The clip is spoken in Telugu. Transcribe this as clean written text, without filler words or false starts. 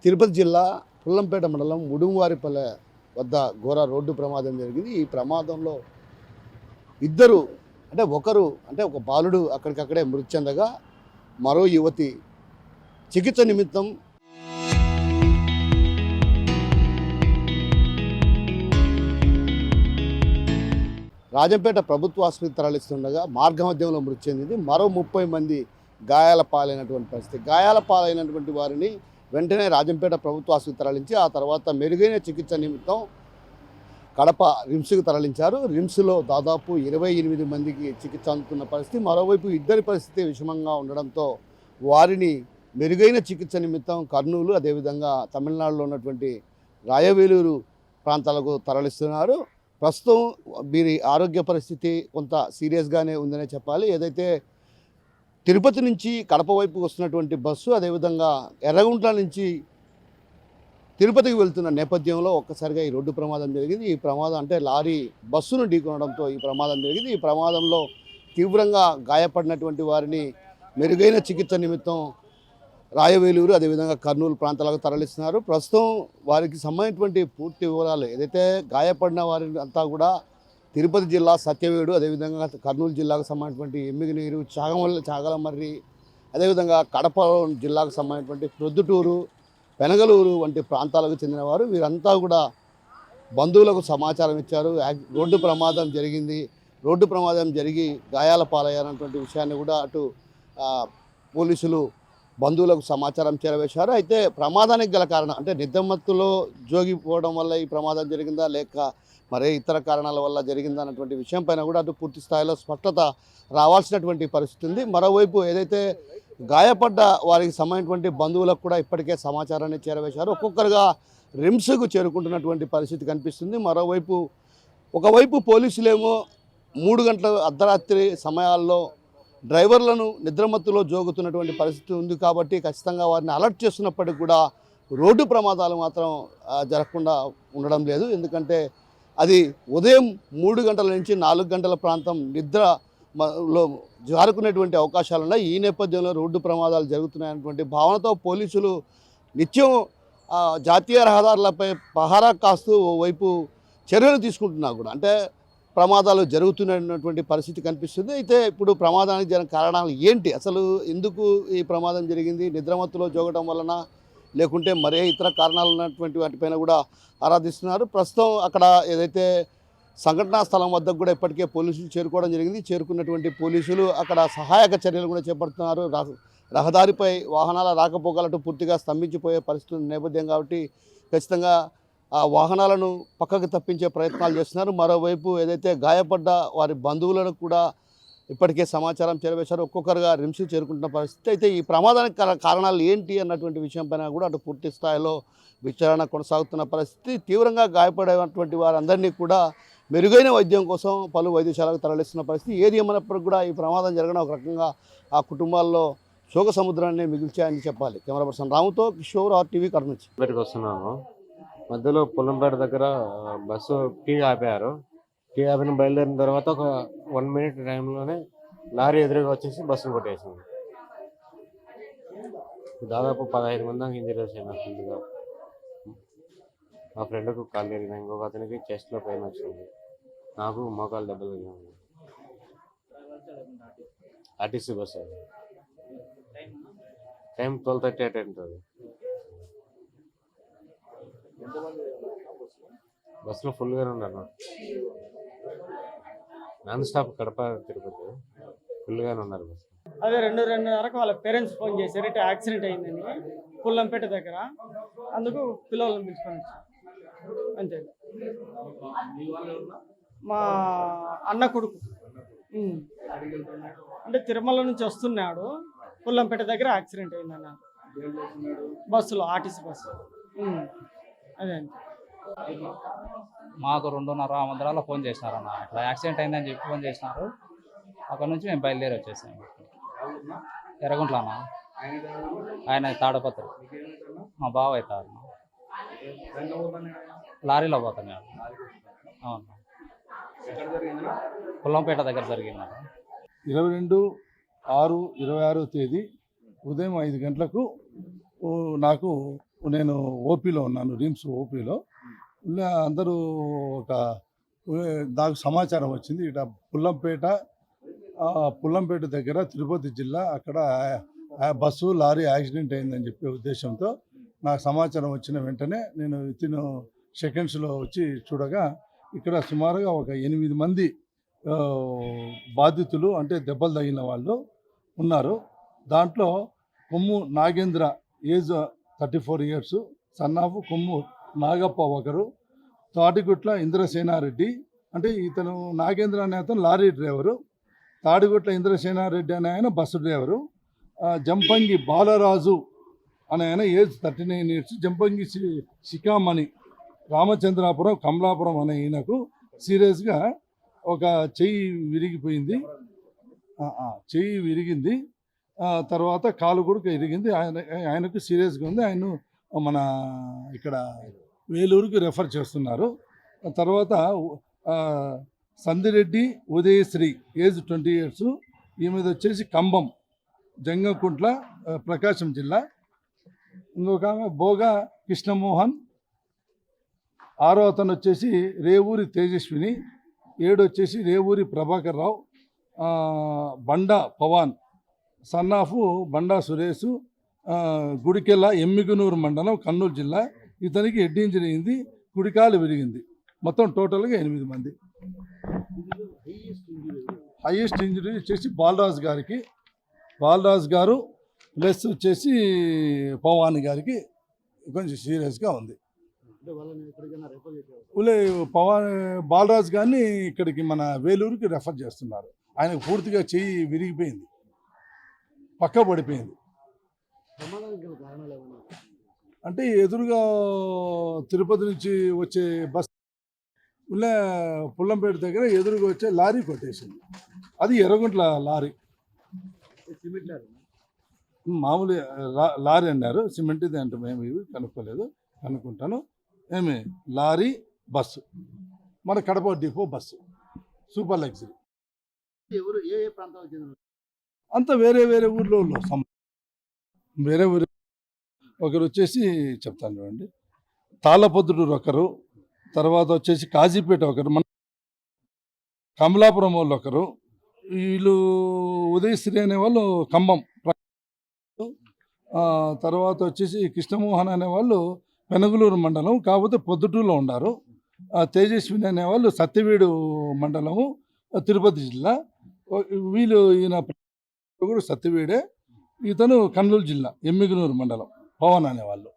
తిరుపతి జిల్లా పుల్లంపేట మండలం ఉడుంవారిపల్లె వద్ద ఘోర రోడ్డు ప్రమాదం జరిగింది. ఈ ప్రమాదంలో ఇద్దరు ఒక బాలుడు అక్కడికక్కడే మృతి చెందగా మరో యువతి చికిత్స నిమిత్తం రాజంపేట ప్రభుత్వ ఆసుపత్రికి తరలిస్తుండగా మార్గమధ్యంలో మృతి చెందింది. మరో 30 మంది గాయాల పాలైనటువంటి పరిస్థితి. గాయాల పాలైనటువంటి వారిని వెంటనే రాజంపేట ప్రభుత్వ ఆసుపత్రికి తరలించి ఆ తర్వాత మెరుగైన చికిత్స నిమిత్తం కడప రిమ్స్కి తరలించారు. రిమ్స్లో దాదాపు 28 మందికి చికిత్స అందుతున్న పరిస్థితి. మరోవైపు ఇద్దరి పరిస్థితి విషమంగా ఉండడంతో వారిని మెరుగైన చికిత్స నిమిత్తం కర్నూలు, అదేవిధంగా తమిళనాడులో ఉన్నటువంటి రాయవేలూరు ప్రాంతాలకు తరలిస్తున్నారు. ప్రస్తుతం వీరి ఆరోగ్య పరిస్థితి కొంత సీరియస్గానే ఉందనే చెప్పాలి. ఏదైతే తిరుపతి నుంచి కడప వైపు వస్తున్నటువంటి బస్సు, అదేవిధంగా ఎర్రగుంట్ల నుంచి తిరుపతికి వెళ్తున్న నేపథ్యంలో ఒక్కసారిగా ఈ రోడ్డు ప్రమాదం జరిగింది. ఈ ప్రమాదం అంటే లారీ బస్సును ఢీకొనడంతో ఈ ప్రమాదం జరిగింది. ఈ ప్రమాదంలో తీవ్రంగా గాయపడినటువంటి వారిని మెరుగైన చికిత్స నిమిత్తం రాయవేలూరు, అదేవిధంగా కర్నూలు ప్రాంతాలకు తరలిస్తున్నారు. ప్రస్తుతం వారికి సంబంధించినటువంటి పూర్తి వివరాలు ఏదైతే గాయపడిన వారిని అంతా కూడా తిరుపతి జిల్లా సత్యవేడు, అదేవిధంగా కర్నూలు జిల్లాకు సంబంధించినటువంటి ఎమ్మిగినీరు, చాగలమర్రి, అదేవిధంగా కడప జిల్లాకు సంబంధించినటువంటి ప్రొద్దుటూరు, పెనగలూరు వంటి ప్రాంతాలకు చెందినవారు. వీరంతా కూడా బంధువులకు సమాచారం ఇచ్చారు. రోడ్డు ప్రమాదం జరిగింది, రోడ్డు ప్రమాదం జరిగి గాయాల పాలయ్యారన్నటువంటి విషయాన్ని కూడా అటు పోలీసులు బంధువులకు సమాచారం చేరవేశారు. అయితే ప్రమాదానికి గల కారణం అంటే నిద్రమత్తులో జోగిపోవడం వల్ల ఈ ప్రమాదం జరిగిందా లేక మరే ఇతర కారణాల వల్ల జరిగిందా అన్నటువంటి విషయం పైన కూడా అటు పూర్తి స్థాయిలో స్పష్టత రావాల్సినటువంటి పరిస్థితి ఉంది. మరోవైపు ఏదైతే గాయపడ్డ వారికి సంబంధించినటువంటి బంధువులకు కూడా ఇప్పటికే సమాచారాన్ని చేరవేశారు. ఒక్కొక్కరుగా రిమ్స్కు చేరుకుంటున్నటువంటి పరిస్థితి కనిపిస్తుంది. ఒకవైపు పోలీసులేమో 3 గంటల అర్ధరాత్రి సమయాల్లో డ్రైవర్లను నిద్రమత్తులో జోగుతున్నటువంటి పరిస్థితి ఉంది కాబట్టి ఖచ్చితంగా వారిని అలర్ట్ చేస్తున్నప్పటికీ కూడా రోడ్డు ప్రమాదాలు మాత్రం జరగకుండా ఉండడం లేదు. ఎందుకంటే అది ఉదయం 3 గంటల నుంచి 4 గంటల ప్రాంతం నిద్రలో జారుకునేటువంటి అవకాశాలు ఉన్నాయి. ఈ నేపథ్యంలో రోడ్డు ప్రమాదాలు జరుగుతున్నాయన్నటువంటి భావనతో పోలీసులు నిత్యం జాతీయ రహదారులపై పహారా కాస్తూ ఓవైపు చర్యలు తీసుకుంటున్నా కూడా అంటే ప్రమాదాలు జరుగుతున్నటువంటి పరిస్థితి కనిపిస్తుంది. అయితే ఇప్పుడు ప్రమాదానికి జరిగిన కారణాలు ఏంటి, అసలు ఎందుకు ఈ ప్రమాదం జరిగింది, నిద్రమత్తులో జోగడం వలన లేకుంటే మరే ఇతర కారణాలు ఉన్నటువంటి వాటిపైన కూడా ఆరాధిస్తున్నారు. ప్రస్తుతం అక్కడ ఏదైతే సంఘటనా స్థలం వద్దకు కూడా ఇప్పటికే పోలీసులు చేరుకోవడం జరిగింది. చేరుకున్నటువంటి పోలీసులు అక్కడ సహాయక చర్యలు కూడా చేపడుతున్నారు. రహదారిపై వాహనాల రాకపోకలటు పూర్తిగా స్తంభించిపోయే పరిస్థితి నేపథ్యం కాబట్టి ఖచ్చితంగా ఆ వాహనాలను పక్కకు తప్పించే ప్రయత్నాలు చేస్తున్నారు. మరోవైపు ఏదైతే గాయపడ్డ వారి బంధువులను కూడా ఇప్పటికే సమాచారం చేరవేశారు. ఒక్కొక్కరుగా రిమ్స్కి చేరుకుంటున్న పరిస్థితి. అయితే ఈ ప్రమాదానికి కారణాలు ఏంటి అన్నటువంటి విషయం పైన కూడా అటు పూర్తి స్థాయిలో విచారణ కొనసాగుతున్న పరిస్థితి. తీవ్రంగా గాయపడేటువంటి వారందరినీ కూడా మెరుగైన వైద్యం కోసం పలు వైద్యశాలకు తరలిస్తున్న పరిస్థితి. ఏది ఏమైనప్పటికీ కూడా ఈ ప్రమాదం జరగడం ఒక రకంగా ఆ కుటుంబాల్లో శోక సముద్రాన్ని మిగిల్చాయని చెప్పాలి. కెమెరా పర్సన్ రాముతో కిషోర్, RTV, కర్నూలు. వస్తున్నాను మధ్యలో పుల్లంపేట దగ్గర బస్సు టీ ఆపారు. టీ ఆపిన బయలుదేరిన తర్వాత ఒక 1 మినిట్ టైంలోనే లారీ ఎదురుగా వచ్చేసి బస్సును కొట్టేసింది. దాదాపు 15 మంది దాకా ఇంజరీస్ అయినట్టుందిగా. మా ఫ్రెండ్కు కాలు తిరిగిన, ఇంకొక అతనికి చెస్ట్లో పెయిన్ వచ్చింది, నాకు మోకాలు దెబ్బలు తగిలింది. RTC బస్సు అది టైం 12:30 అటు ఉంటుంది. బస్సులో ఫుల్గానే ఉన్నారు. నాన్ స్టాప్ కడప తిరుపతి ఫుల్గానే ఉన్నారు బస్సు. అదే 2:30 వాళ్ళ పేరెంట్స్ ఫోన్ చేశారు, ఇటు యాక్సిడెంట్ అయిందని పుల్లంపేట దగ్గర. అందుకు పిల్లలను పిలుచుకొని వచ్చారు అంతే. మా అన్న కొడుకు అంటే తిరుమల నుంచి వస్తున్నాడు, పుల్లంపేట దగ్గర యాక్సిడెంట్ అయిందన్న బస్సులో, RTC బస్సు. అదే అంతే. మాకు 2:30 మందిరాల్లో ఫోన్ చేసినారన్న, ఇట్లా యాక్సిడెంట్ అయిందని చెప్పి ఫోన్ చేసినారు. అక్కడ నుంచి మేము బయలుదేరి వచ్చేసాము. ఎర్రగుంట్ల అన్న, ఆయన తాడపత్రి, మా బావ అవుతారు. లారీలో పోతాను. అవును, పుల్లంపేట దగ్గర జరిగిందన్న. 22/6/26 తేదీ ఉదయం 5 గంటలకు నాకు నేను ఓపీలో ఉన్నాను, రిమ్స్ ఓపీలో. అందరూ ఒక నాకు సమాచారం వచ్చింది ఇట పుల్లంపేట దగ్గర తిరుపతి జిల్లా అక్కడ బస్సు లారీ యాక్సిడెంట్ అయిందని చెప్పే ఉద్దేశంతో నాకు సమాచారం వచ్చిన వెంటనే నేను వితిన్ సెకండ్స్లో వచ్చి చూడగా ఇక్కడ సుమారుగా ఒక 8 మంది బాధితులు అంటే దెబ్బలు తగిలిన వాళ్ళు ఉన్నారు. దాంట్లో కొమ్ము నాగేంద్ర ఏజ్ 34 ఇయర్స్, సన్నాఫ్ కొమ్ము నాగప్ప ఒకరు, తాటిగుట్ల ఇంద్రసేనారెడ్డి అంటే ఇతను నాగేంద్ర అనే అతను లారీ డ్రైవరు, తాడిగుట్ల ఇంద్రసేనారెడ్డి అనే ఆయన బస్సు డ్రైవరు, జంపంగి బాలరాజు అనే ఆయన ఏజ్ 39 ఇయర్స్, జంపంగి శిఖామణి రామచంద్రాపురం కమలాపురం అనే ఈయనకు సీరియస్గా ఒక చెయ్యి విరిగింది, తర్వాత కాలు కూడా ఇరిగింది. ఆయనకు సీరియస్గా ఉంది. ఆయన మన ఇక్కడ వేలూరుకి రెఫర్ చేస్తున్నారు. తర్వాత సందిరెడ్డి ఉదయశ్రీ ఏజ్ 20 ఇయర్స్, ఈమెది వచ్చేసి కంబం జంగకుంట్ల ప్రకాశం జిల్లా. ఇంకొక ఆమె బోగా కృష్ణమోహన్, 6వ అతను వచ్చేసి రేవూరి తేజస్విని, 7 వచ్చేసి రేవూరి ప్రభాకర్ రావు, బండా పవాన్, సన్నాఫు బండా సురేష్, గుడికెల్ల ఎమ్మిగునూరు మండలం కర్నూలు జిల్లా. ఇతనికి హెడ్ ఇంజరీ అయింది, కుడికాలు విరిగింది. మొత్తం టోటల్గా 8 మంది. హైయెస్ట్ ఇంజరీ వచ్చేసి బాలరాజు గారు ప్లస్ వచ్చేసి పవాన్ గారికి కొంచెం సీరియస్గా ఉంది. బాలరాజు గారిని ఇక్కడికి మన వేలూరుకి రెఫర్ చేస్తున్నారు. ఆయనకు పూర్తిగా చెయ్యి విరిగిపోయింది, పక్క పడిపోయింది. అంటే ఎదురుగా తిరుపతి నుంచి వచ్చే బస్ పుల్లంపేట దగ్గర ఎదురుగా వచ్చే లారీ కొట్టేసింది. అది ఎర్రగుంట్ల లారీ, మామూలు లారీ అన్నారు, సిమెంట్ ఇది అంటే మేము ఇవి కనుక్కుంటాను. ఏమి లారీ బస్సు, మన Kadapa depot bus, super luxury. అంతా వేరే ఊర్లో వేరే ఊరు. ఒకరు వచ్చేసి చెప్తాను చూడండి, తాళ్ళపొద్దుటూరు ఒకరు, తర్వాత వచ్చేసి కాజీపేట ఒకరు, మన కమలాపురం వాళ్ళు ఒకరు, వీళ్ళు ఉదయశ్రీ అనే వాళ్ళు ఖమ్మం, తర్వాత వచ్చేసి కృష్ణమోహన్ అనేవాళ్ళు పెనగలూరు మండలం కాకపోతే పొద్దుటూరులో ఉన్నారు, తేజస్విని అనేవాళ్ళు సత్యవేడు మండలము తిరుపతి జిల్లా, వీళ్ళు ఈయన కూడా సత్యవేడే, ఇతను కర్నూలు జిల్లా ఎమ్మిగునూరు మండలం పవన్ అనేవాళ్ళు.